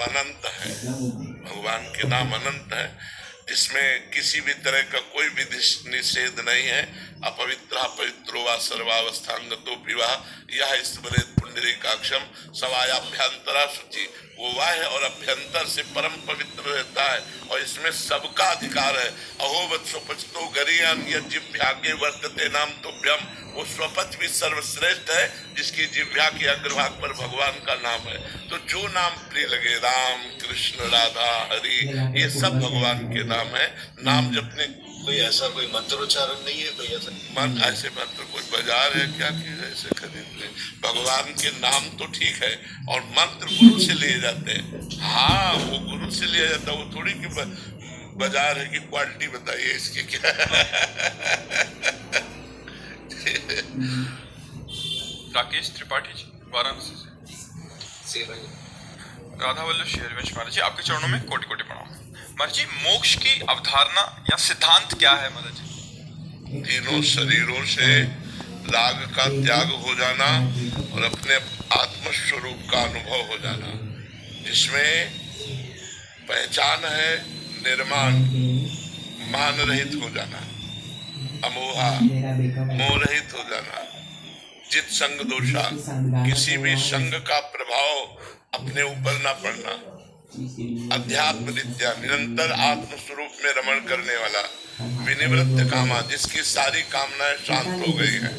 वो अनंत है। भगवान के नाम अनंत है, जिसमें किसी भी तरह का कोई भी निषेध नहीं है। अपवित्र पवित्रो वा सर्वावस्थांगतो विवाह यह स्मरेत पुंडरीकाक्षम सवायाभ्यंतरा शुचि। वो बाह्य और अभ्यंतर से परम पवित्र रहता है और इसमें सबका अधिकार है। अहोवत स्वपचतो गरियान जिह्वाग्ये वर्तते नाम तुभ्यम। वो स्वपच भी सर्वश्रेष्ठ है जिसकी जिह्वा के अग्रभाग पर भगवान का नाम है। तो जो नाम प्रिय लगे, राम कृष्ण राधा हरि, ये सब भगवान के नाम है। नाम जपने कोई ऐसा कोई मंत्रोच्चारण नहीं है, कोई ऐसा मन ऐसे मंत्र कोई बाजार है क्या कि ऐसे खरीद ले। भगवान के नाम तो ठीक है, और मंत्र गुरु से लिए जाते हैं। हाँ, वो गुरु से लिया जाता है, वो थोड़ी कि बाजार है कि क्वालिटी बताइए इसकी क्या। राकेश त्रिपाठी जी, वाराणसी से। राधा वल्लभ शेरवंश महाराज जी, आपके चरणों में कोटि कोटि प्रणाम। महाराज जी, मोक्ष की अवधारणा या सिद्धांत क्या है महाराज जी? तीनों शरीरों से राग का त्याग हो जाना और अपने आत्मस्वरूप का अनुभव हो जाना, जिसमें पहचान है निर्माण, मान रहित हो जाना, अमोहा मोह रहित हो जाना, जित संग दोषा, किसी भी संग का प्रभाव अपने ऊपर न पड़ना, अध्यात्म विद्या, निरंतर आत्म स्वरूप में रमण करने वाला, विनिवृत्त कामा, जिसकी सारी कामनाएं शांत हो गई है,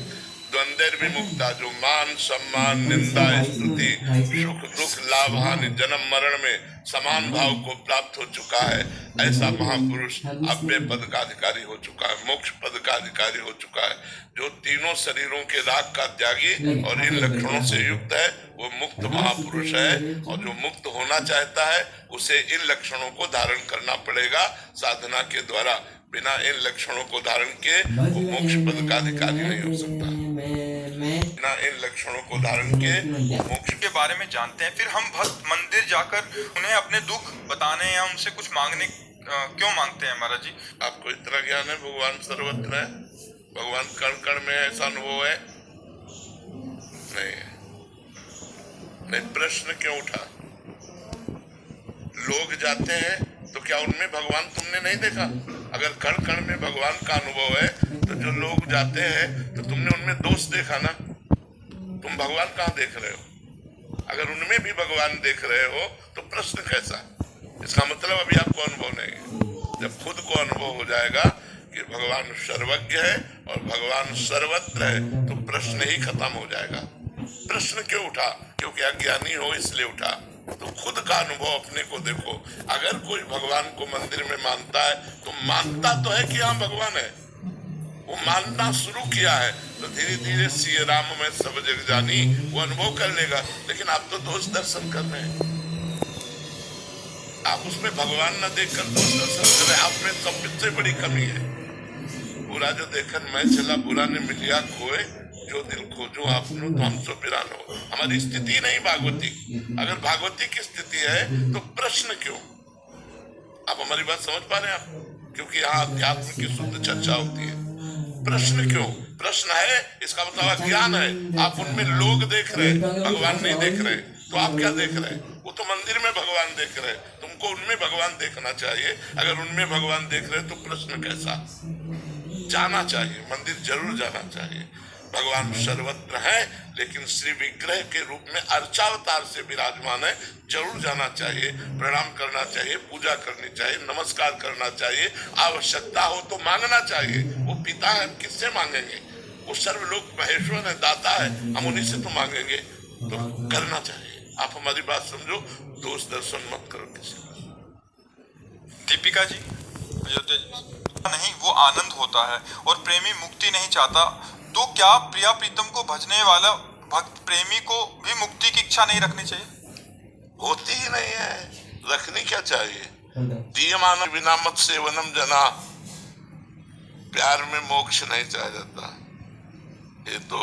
द्वंद्व विमुक्ता, जो मान सम्मान निंदा स्तुति सुख दुख लाभ हानि जन्म मरण में समान भाव को प्राप्त हो चुका है, ऐसा महापुरुष अव्यय पद का अधिकारी हो चुका है, मोक्ष पद का अधिकारी हो चुका है। जो तीनों शरीरों के राग का त्यागी और इन लक्षणों से युक्त है, वो मुक्त महापुरुष है। और जो मुक्त होना चाहता है उसे इन लक्षणों को धारण करना पड़ेगा साधना के द्वारा। बिना इन लक्षणों को धारण के वो मोक्ष पद का अधिकारी नहीं हो सकता। बिना इन लक्षणों को धारण के मोक्ष के बारे में जानते हैं, फिर हम भक्त मंदिर जाकर उन्हें अपने दुख बताने या उनसे कुछ मांगने क्यों मांगते हैं महाराज जी? आपको इतना ज्ञान है भगवान सर्वत्र है, भगवान कण कण में, ऐसा अनुभव है? नहीं है। नहीं, प्रश्न क्यों उठा? लोग जाते हैं तो क्या उनमें भगवान तुमने नहीं देखा? अगर कण कण में भगवान का अनुभव है तो जो लोग जाते हैं तो तुमने उनमें दोष देखा ना? तुम भगवान कहाँ देख रहे हो? अगर उनमें भी भगवान देख रहे हो तो प्रश्न कैसा? इसका मतलब अभी आपको अनुभव नहीं है। जब खुद को अनुभव हो जाएगा कि भगवान सर्वज्ञ है और भगवान सर्वत्र है तो प्रश्न ही खत्म हो जाएगा। प्रश्न क्यों उठा? क्योंकि अज्ञानी हो इसलिए उठा। तो खुद का अनुभव अपने को देखो। अगर कोई भगवान को मंदिर में मानता है तो मानता तो है कि हाँ भगवान है, वो मानना शुरू किया है तो धीरे धीरे सिय राम में सब जग जानी वो अनुभव कर लेगा। लेकिन आप तो दोष दर्शन कर रहे हैं, आप उसमें भगवान न देखकर दोष दर्शन कर रहे हैं। आप में सबसे बड़ी कमी है। बुरा जो देखन मैं चला बुरा ने मिलिया खोए, जो दिल खोजो आपनो तो हम सो बिरानो। हमारी स्थिति नहीं भागवती। अगर भागवती की स्थिति है तो प्रश्न क्यों? आप हमारी बात समझ पा रहे हैं आप? क्योंकि यहाँ अध्यात्म की शुद्ध चर्चा होती है। प्रश्न क्यों? प्रश्न है इसका मतलब ज्ञान है। आप उनमें लोग देख रहे हैं, भगवान नहीं देख रहे, तो आप क्या देख रहे हैं? वो तो मंदिर में भगवान देख रहे हैं, तुमको उनमें भगवान देखना चाहिए। अगर उनमें भगवान देख रहे तो प्रश्न कैसा? जाना चाहिए, मंदिर जरूर जाना चाहिए। भगवान सर्वत्र है लेकिन श्री विग्रह के रूप में अर्चावतार से विराजमान है, जरूर जाना चाहिए, प्रणाम करना चाहिए, पूजा करनी चाहिए, नमस्कार करना चाहिए, आवश्यकता हो तो मांगना चाहिए। वो पिता है, हम किससे मांगेंगे? वो सर्वलोक महेश्वर है, दाता है, हम उन्हीं से तो मांगेंगे। तो करना चाहिए। आप हमारी बात समझो, दोष दर्शन मत करो किसी का। दीपिका जी, अयोध्या जी, नहीं वो आनंद होता है और प्रेमी मुक्ति नहीं चाहता, तो क्या प्रिया प्रीतम को भजने वाला भक्त प्रेमी को भी मुक्ति की इच्छा नहीं रखनी चाहिए? होती ही नहीं है, रखनी क्या चाहिए? दीयमान बिना मत सेवनम जना, प्यार में मोक्ष नहीं चाहा जाता। ये तो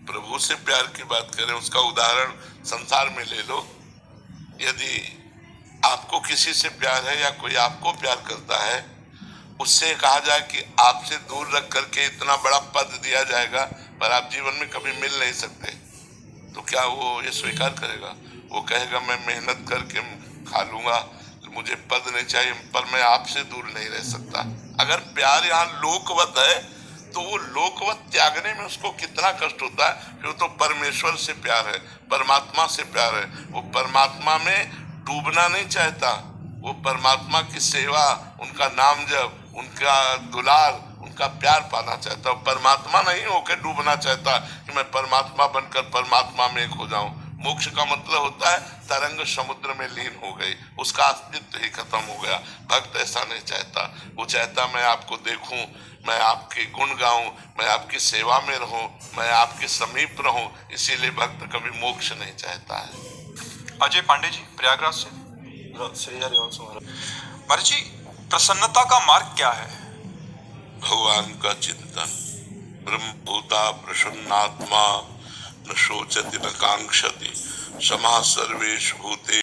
प्रभु से प्यार की बात करें, उसका उदाहरण संसार में ले लो। यदि आपको किसी से प्यार है या कोई आपको प्यार करता है, उससे कहा जाए कि आपसे दूर रख करके इतना बड़ा पद दिया जाएगा पर आप जीवन में कभी मिल नहीं सकते, तो क्या वो ये स्वीकार करेगा? वो कहेगा मैं मेहनत करके खा लूंगा, मुझे पद नहीं चाहिए, पर मैं आपसे दूर नहीं रह सकता। अगर प्यार यहाँ लोकवत है तो वो लोकवत त्यागने में उसको कितना कष्ट होता है। फिर तो परमेश्वर से प्यार है, परमात्मा से प्यार है, वो परमात्मा में डूबना नहीं चाहता, वो परमात्मा की सेवा, उनका नाम जप, उनका दुलार, उनका प्यार पाना चाहता। परमात्मा नहीं होकर डूबना चाहता कि मैं परमात्मा बनकर परमात्मा में एक हो जाऊं। मोक्ष का मतलब होता है तरंग समुद्र में लीन हो गई, उसका अस्तित्व ही खत्म हो गया। भक्त ऐसा नहीं चाहता, वो चाहता मैं आपको देखूं, मैं आपके गुण गाऊं, मैं आपकी सेवा में रहूं, मैं आपके समीप रहूं। इसीलिए भक्त कभी मोक्ष नहीं चाहता है। अजय पांडे जी प्रयागराज से। श्री हरिवंश महाराज। महाराज जी, प्रसन्नता का मार्ग क्या है? भगवान का चिंतन। ब्रह्मभूता प्रसन्नात्मा न शोचति न कांक्षति, समः सर्वेषु भूतेषु